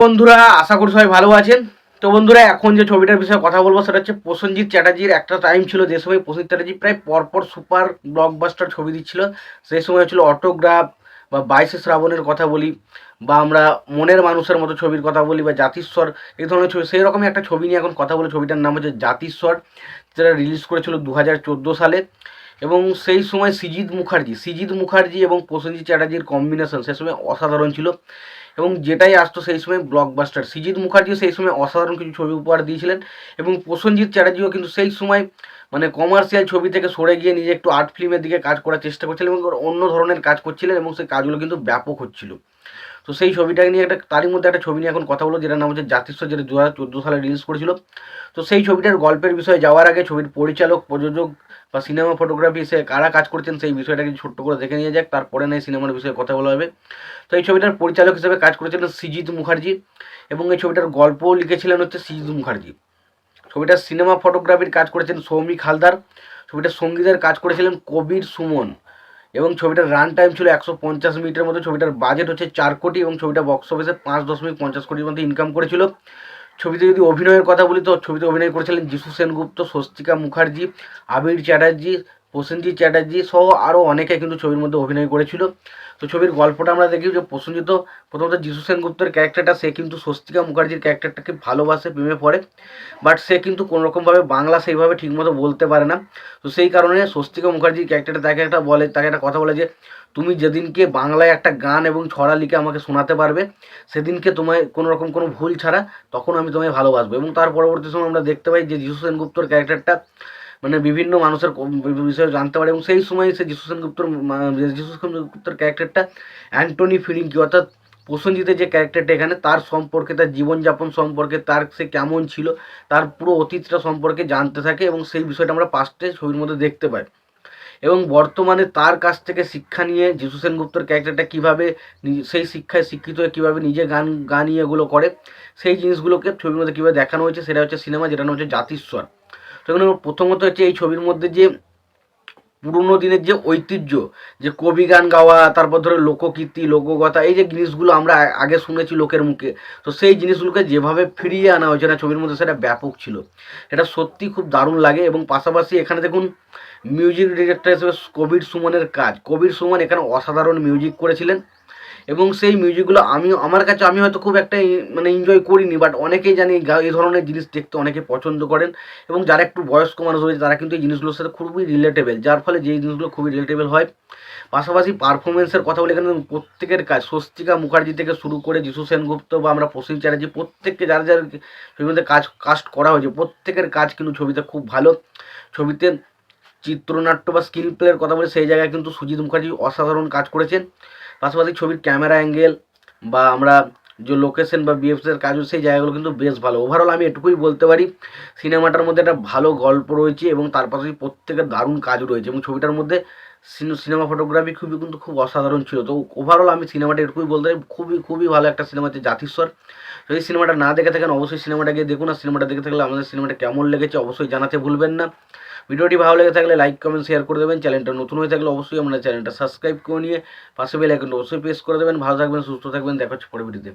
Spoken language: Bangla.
বন্ধুরা, আশা করি সবাই ভালো আছেন। তো বন্ধুরা, এখন যে ছবিটার বিষয়ে কথা বলবো সেটা হচ্ছে প্রসেনজিৎ চ্যাটার্জির। একটা টাইম ছিল যে সময় প্রসেনজিৎ চ্যাটার্জি প্রায় পরপর সুপার ব্লকবাস্টার ছবি দিচ্ছিল। সেই সময় ছিল অটোগ্রাফ বা 22শে শ্রাবণের কথা বলি, বা আমরা মনের মানুষের মতো ছবির কথা বলি, বা জাতিস্বর, এই ধরনের ছবি। সেই রকমই একটা ছবি নিয়ে এখন কথা বলে। ছবিটার নাম হচ্ছে জাতিস্বর, যেটা রিলিজ করেছিল 2014 সালে। এবং সেই সময় সৃজিত মুখার্জি এবং প্রসেনজিৎ চ্যাটার্জির কম্বিনেশন সে সময় অসাধারণ ছিল। এবং যেটাই আসতো সেই সময় ব্লকবাস্টার। সৃজিত মুখার্জিও সেই সময় অসাধারণ কিছু ছবি উপহার দিয়েছিলেন, এবং প্রসেনজিৎ চ্যাটার্জিও কিন্তু সেই সময় মানে কমার্শিয়াল ছবি থেকে সরে গিয়ে নিজে একটু আর্ট ফিল্মের দিকে কাজ করার চেষ্টা করছিলেন, এবং অন্য ধরনের কাজ করছিলেন, এবং সেই কাজগুলো কিন্তু ব্যাপক হচ্ছিল। তো সেই ছবিটাকে নিয়ে তারই মধ্যে একটা ছবি নিয়ে এখন কথা বলো, যেটার নাম হচ্ছে জাতিস্বর, যেটা 2014 সালে রিলিজ করেছিল। তো সেই ছবিটার গল্পের বিষয়ে যাওয়ার আগে ছবির পরিচালক, প্রযোজক বা সিনেমা ফটোগ্রাফি সে কারা কাজ করছেন সেই বিষয়টাকে ছোট্ট করে দেখে নিয়ে যাক, তারপরে নেই সিনেমার বিষয়ে কথা বলা হবে। তো এই ছবিটার পরিচালক হিসেবে কাজ করেছিলেন সৃজিত মুখার্জি, এবং এই ছবিটার গল্পও লিখেছিলেন হচ্ছে সৃজিত মুখার্জি। ছবিটার সিনেমা ফটোগ্রাফির কাজ করেছেন সৌমিক হালদার। ছবিটার সঙ্গীতের কাজ করেছিলেন কবির সুমন, এবং ছবিটার রান টাইম ছিল 150 মিনিটের মতো। ছবিটার বাজেট হচ্ছে 4 কোটি, এবং ছবিটা বক্স অফিসে 5.50 কোটির মতো ইনকাম করেছিল। ছবিতে যদি অভিনয়ের কথা বলি, তো ছবিতে অভিনয় করেছিলেন যিশু সেনগুপ্ত, স্বস্তিকা মুখার্জি, আবির চ্যাটার্জি, প্রসেনজিৎ চ্যাটার্জি সহ আরও অনেকে কিন্তু ছবির মধ্যে অভিনয় করেছিল। তো ছবির গল্পটা আমরা দেখি যে প্রসেনজিৎ, প্রথমত যিশু সেনগুপ্তের ক্যারেক্টারটা, সে কিন্তু স্বস্তিকা মুখার্জির ক্যারেক্টারটাকে ভালোবাসে, প্রেমে পড়ে, বাট সে কিন্তু কোনোরকমভাবে বাংলা সেইভাবে ঠিকমতো বলতে পারে না। তো সেই কারণে স্বস্তিকা মুখার্জির ক্যারেক্টারটা তাকে একটা কথা বলে যে, তুমি যেদিনকে বাংলায় একটা গান এবং ছড়া লিখে আমাকে শোনাতে পারবে, সেদিনকে তোমায় কোনো রকম কোনো ভুল ছাড়া তখন আমি তোমায় ভালোবাসবো। এবং তার পরবর্তী সময় আমরা দেখতে পাই যে যিশু সেনগুপ্তর ক্যারেক্টারটা মানে বিভিন্ন মানুষের বিষয়ে জানতে পারে, এবং সেই সময় সে যিশু সেনগুপ্তর ক্যারেক্টারটা অ্যান্টনি ফিরিঙ্কি, অর্থাৎ প্রসেনজিতের যে ক্যারেক্টারটা এখানে, তার সম্পর্কে, তার জীবনযাপন সম্পর্কে, তার সে কেমন ছিল, তার পুরো অতীতটা সম্পর্কে জানতে থাকে, এবং সেই বিষয়টা আমরা পাস্টে ছবির মধ্যে দেখতে পাই। এবং বর্তমানে তার কাছ থেকে শিক্ষা নিয়ে যিশু সেনগুপ্তর ক্যারেক্টারটা কীভাবে সেই শিক্ষায় শিক্ষিত হয়ে কীভাবে নিজে গান এগুলো করে, সেই জিনিসগুলোকে ছবির মধ্যে কীভাবে দেখানো হয়েছে, সেটা হচ্ছে সিনেমা, যেটা নাম হচ্ছে জাতিস্বর। তো এখানে প্রথমত হচ্ছে এই ছবির মধ্যে যে পুরোনো দিনের যে ঐতিহ্য, যে কবি গান গাওয়া, তারপর ধরে লোককীর্তি, লোকগাথা, এই যে জিনিসগুলো আমরা আগে শুনেছি লোকের মুখে, তো সেই জিনিসগুলোকে যেভাবে ফিরিয়ে আনা হয়েছে না ছবির মধ্যে, সেটা ব্যাপক ছিল। এটা সত্যি খুব দারুণ লাগে। এবং পাশাপাশি এখানে দেখুন মিউজিক ডিরেক্টর হিসেবে কবির সুমন এখানে অসাধারণ মিউজিক করেছিলেন, এবং সেই মিউজিকগুলো আমি হয়তো খুব একটা মানে এনজয় করিনি, বাট অনেকেই জানি এই ধরনের জিনিস দেখতে অনেকে পছন্দ করেন, এবং যারা একটু বয়স্ক মানুষ রয়েছে তারা কিন্তু এই জিনিসগুলোর সাথে খুবই রিলেটেবল, যার ফলে যেই জিনিসগুলো খুবই রিলেটেবল হয়। পাশাপাশি পারফরমেন্সের কথা বলে এখানে প্রত্যেকের কাজ, স্বস্তিকা মুখার্জি থেকে শুরু করে যিশু সেনগুপ্ত বা আমরা প্রসেনজিৎ চ্যাটার্জি, প্রত্যেককে যারা যারা ছবির মধ্যে কাস্ট করা হয়েছে, প্রত্যেকের কাজ কিন্তু ছবিতে খুব ভালো। ছবিতে চিত্রনাট্য বা স্ক্রিন প্লের কথা বলে, সেই জায়গায় কিন্তু সৃজিত মুখার্জি অসাধারণ কাজ করেছেন। পাশাপাশি ছবির ক্যামেরা অ্যাঙ্গেল বা আমরা যে লোকেশন বা বিএফএসের কাজ, সেই জায়গাগুলো কিন্তু বেশ ভালো। ওভারঅল আমি এটুকুই বলতে পারি, সিনেমাটার মধ্যে একটা ভালো গল্প রয়েছে, এবং তার পাশাপাশি প্রত্যেকের দারুণ কাজ রয়েছে, এবং ছবিটার মধ্যে সিনেমা ফটোগ্রাফি খুব অসাধারণ ছিল। তো ওভারঅল আমি সিনেমাটা এটুকুই বলতে পারি, খুবই খুবই ভালো একটা সিনেমা হচ্ছে জাতিস্বর। তো এই সিনেমাটা না দেখে থাকেন অবশ্যই সিনেমাটা গিয়ে দেখুন, আর সিনেমাটা দেখে থাকলে আমাদের সিনেমাটা কেমন লেগেছে অবশ্যই জানাতে ভুলবেন না। ভিডিওটি ভালো লেগে থাকলে লাইক কমেন্ট শেয়ার করে দেবেন। চ্যানেলটা নতুন হয়ে থাকলে অবশ্যই আমাদের চ্যানেলটা সাবস্ক্রাইব করে নিয়ে পাশে বেল আইকনটা অবশ্যই প্রেস করে দেবেন। ভালো থাকবেন, সুস্থ থাকবেন, দেখা হচ্ছে পরের ভিডিওতে।